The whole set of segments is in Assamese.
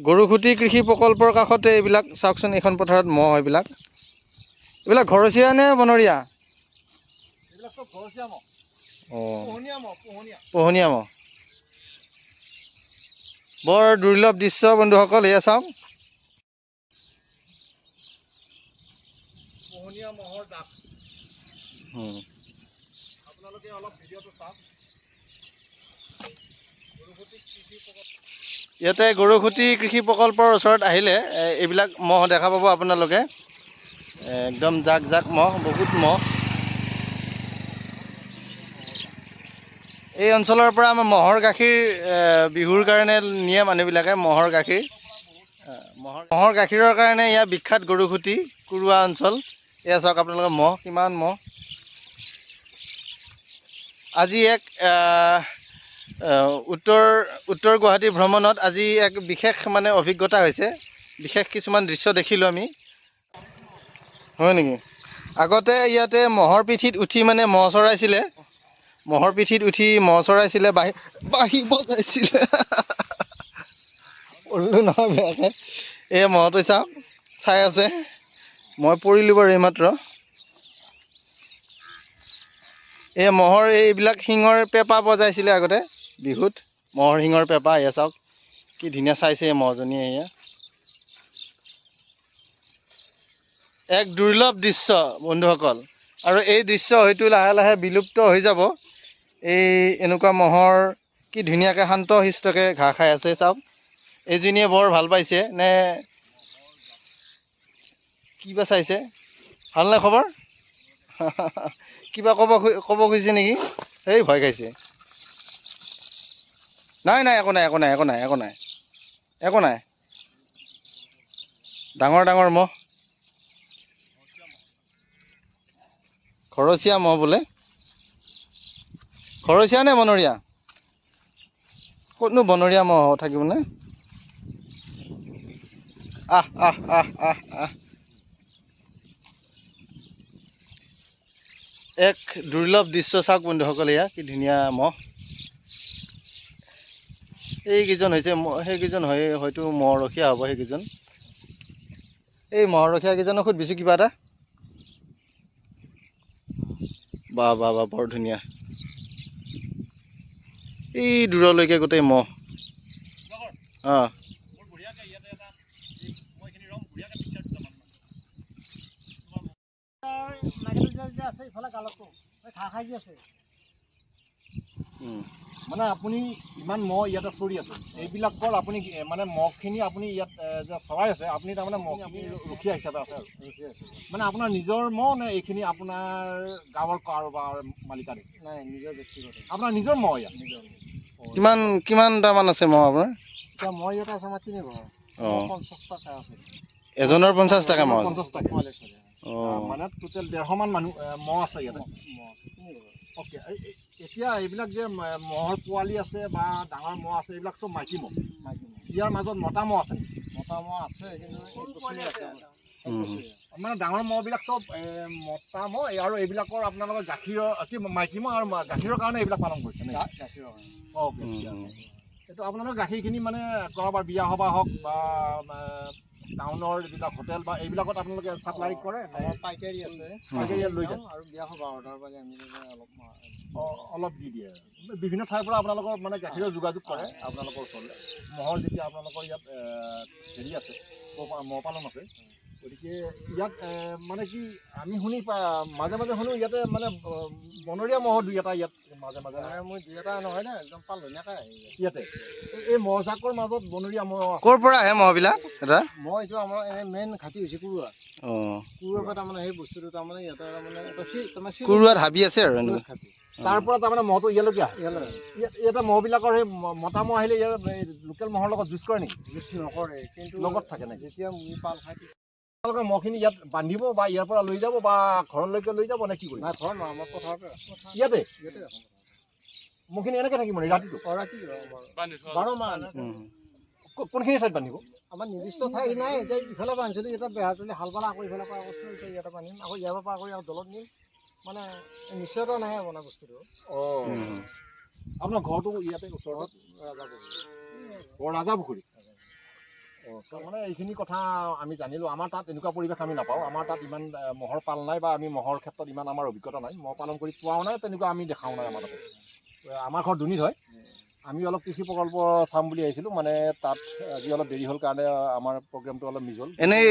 গৰুখুটি কৃষি প্ৰকল্পৰ কাষতে এইবিলাক চাওকচোন, এইখন পথাৰত মহ এইবিলাক ঘৰচীয়া নে বনৰীয়া? এইবিলাক চব ঘৰচীয়া মহ। পোহনীয়া মহ। বৰ দুৰ্লভ দৃশ্য বন্ধুসকল, এয়া চাওক। পোহনীয়া মহৰ জাক। আপোনালোকে অলপ ভিডিঅ'টো চাওক। ইয়াতে গৰুখুটি কৃষি প্ৰকল্পৰ ওচৰত আহিলে এইবিলাক মহ দেখা পাব আপোনালোকে। একদম জাক জাক মহ, বহুত মহ। এই অঞ্চলৰ পৰা আমাৰ মহৰ গাখীৰ বিহুৰ কাৰণে নিয়ে মানুহবিলাকে। মহৰ গাখীৰ গাখীৰৰ কাৰণে ইয়াৰ বিখ্যাত গৰুখুটি কুৰুৱা অঞ্চল। এয়া চাওক আপোনালোকে মহ, কিমান মহ। আজি এক উত্তৰ গুৱাহাটী ভ্ৰমণত আজি এক বিশেষ মানে অভিজ্ঞতা হৈছে। বিশেষ কিছুমান দৃশ্য দেখিলোঁ আমি। হয় নেকি? আগতে ইয়াতে মহৰ পিঠিত উঠি মানে মহ চৰাইছিলে। বাঁহী বজাইছিলে। পঢ়িলোঁ নহয় বেয়াকৈ। এই মহটো চাওক, চাই আছে। মই পৰিলোঁ বাৰু এইমাত্ৰ। এই মহৰ এইবিলাক শিঙৰ পেঁপা বজাইছিলে আগতে বিহুত। মহৰ শিঙৰ পেঁপা। এয়া চাওক কি ধুনীয়া চাইছে এই মহজনীয়ে। এয়া এক দুৰ্লভ দৃশ্য বন্ধুসকল, আৰু এই দৃশ্য হয়তো লাহে লাহে বিলুপ্ত হৈ যাব। এই এনেকুৱা মহৰ কি ধুনীয়াকৈ শান্ত শিষ্টকৈ ঘাঁহ খাই আছে চাওক। এইজনীয়ে বৰ ভাল পাইছে নে কিবা চাইছে? ভালনে খবৰ? কিবা ক'ব খুজিছে নেকি? এই ভয় খাইছে। নাই একো নাই। ডাঙৰ ডাঙৰ মহ, ঘৰচীয়া মহ বোলে। ঘৰচীয়া নে বনৰীয়া? ক'তনো বনৰীয়া মহ থাকিবনে? এক দুৰ্লভ দৃশ্য চাওক বন্ধুসকল। এয়া কি ধুনীয়া মহ। এইকেইজন হৈছে সেইকেইজন হয়তো মহৰখীয়া হ'ব। সেইকেইজন এই মহৰখীয়া কেইজনক সুধিছোঁ কিবা এটা। বা বৰ ধুনীয়া। এই দূৰলৈকে গোটেই মহ। মানে আপুনি ইমান মহ ইয়াতে চৰি আছে, এইবিলাকৰ আপুনি মানে মহখিনি আপুনি ইয়াত যে চৰাই আছে, আপুনি তাৰমানে মহখিনি ৰখীয়া হিচাপে আছে আৰু মানে আপোনাৰ নিজৰ মহ নে এইখিনি আপোনাৰ গাঁৱৰ কাৰোবাৰ মালিকাৰী? নাই, নিজৰ ব্যক্তিগত। আপোনাৰ নিজৰ মহ ইয়াত? কিমানটামান আছে মহ আপোনাৰ? এতিয়া মহ ইয়াত আছে আমাৰ 3 ঘৰ। 50 টকা আছে। এজনৰ 50 টকা মহ? 50 টকা। মানে টোটেল 150 মান মানুহ মহ আছে ইয়াতে। অ'কে। এতিয়া এইবিলাক যে মহৰ পোৱালি আছে বা ডাঙৰ মহ আছে, এইবিলাক চব মাইকী মহ। ইয়াৰ মাজত মতা মহ আছে নেকি? মতা মহ আছে, কিন্তু মানে ডাঙৰ মহবিলাক চব মতা মহ, আৰু এইবিলাকৰ আপোনালোকৰ গাখীৰৰ কি মাইকী মহ আৰু গাখীৰৰ কাৰণে এইবিলাক পালন কৰিছে নে? গাখীৰৰ কাৰণে। অ'কে, ঠিক আছে। এইটো আপোনালোকৰ গাখীৰখিনি মানে কাৰোবাৰ বিয়া সবাহ হওক বা টাউনৰ যিবিলাক হোটেল বা এইবিলাকত আপোনালোকে চাপ্লাই কৰে? পাইকাৰী আছে, পাইকাৰী লৈ যায় আৰু বিয়া সবাহ অৰ্ডাৰ পালে আমি অলপ দি দিয়ে। বিভিন্ন ঠাইৰ পৰা আপোনালোকৰ মানে গাখীৰৰ যোগাযোগ কৰে আপোনালোকৰ ওচৰলৈ। মহৰ যেতিয়া আপোনালোকৰ ইয়াত হেৰি আছে, মহ পালন আছে, গতিকে ইয়াত মানে কি আমি মাজে মাজে শুনো ইয়াতে মানে বনৰীয়া মহ 2-এটা ইয়াত মাজে মাজে। মই 2-এটা নহয় না, একদম পালধনীয়াকৈ আহে ইয়াতে। এই মহজাকৰ মাজত বনৰীয়া মহ ক'ৰ পৰা আহে মহবিলাক? মহ এইটো আমাৰ মেইন ঘাটি হৈছে কুৰুৱা। কুৰুৱাৰ পৰা তাৰমানে সেই বস্তুটো তাৰমানে ইয়াতে তাৰমানে কুৰুৱাত হাবি আছে আৰু তাৰ পৰা তাৰমানে মহটো ইয়ালৈকে আহে। ইয়াতে মহবিলাকৰ সেই মতা মহ আহিলে ইয়াৰ লোকেল মহৰ লগত যুঁজ কৰে নেকি? যুঁজ নকৰে, কিন্তু লগত থাকে নেকি? যেতিয়া পাল খাই আপোনালোকে মহখিনি ইয়াত বান্ধিব বা ইয়াৰ পৰা লৈ যাব বা ঘৰলৈকে লৈ যাব নে কি কৰিব? নাই, ঘৰ নহয়, আমাৰ পথাৰতে ইয়াতে ৰাখোঁ। মহখিনি এনেকৈ থাকিব নেকি ৰাতিটো? ৰাতি 12 মাহ। কোনখিনি ঠাইত বান্ধিব? আমাৰ নিৰ্দিষ্ট ঠাই নাই। এতিয়া ইফালে বান্ধিছিলোঁ, এতিয়া বেহাৰতলি হাল বালা, আকৌ ইফালে পৰা বস্তু এতিয়া ইয়াতে বান্ধিম, আকৌ ইয়াৰ পৰা কৰি আৰু দলত নিম। মানে নিশ্চয়তা নাই বনা বস্তুটো। আপোনাৰ ঘৰটো ইয়াতে ওচৰত? ৰাজাপুৰ। ৰাজা পুখুৰী মানে এইখিনি কথা আমি জানিলোঁ। আমাৰ তাত এনেকুৱা পৰিৱেশ আমি নাপাওঁ। আমাৰ তাত ইমান মহৰ পাল নাই বা আমি মহৰ ক্ষেত্ৰত ইমান আমাৰ অভিজ্ঞতা নাই। মহ পালন কৰি পোৱাও নাই, তেনেকুৱা আমি দেখাও নাই আমাৰ তাতে। আমাৰ ঘৰ দুনীত হয়। আমি অলপ কৃষি প্ৰকল্প চাম বুলি আহিছিলোঁ, মানে তাত আজি অলপ দেৰি হ'ল কাৰণে আমাৰ প্ৰগ্ৰেমটো অলপ মিছ হ'ল। এনেই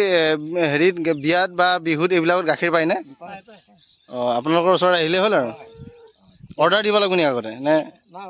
হেৰিত বিয়াত বা বিহুত এইবিলাকত গাখীৰ পায়নে? অঁ, আপোনালোকৰ ওচৰত আহিলেই হ'ল আৰু অৰ্ডাৰ দিব লাগিব নেকি আগতে নে? নাই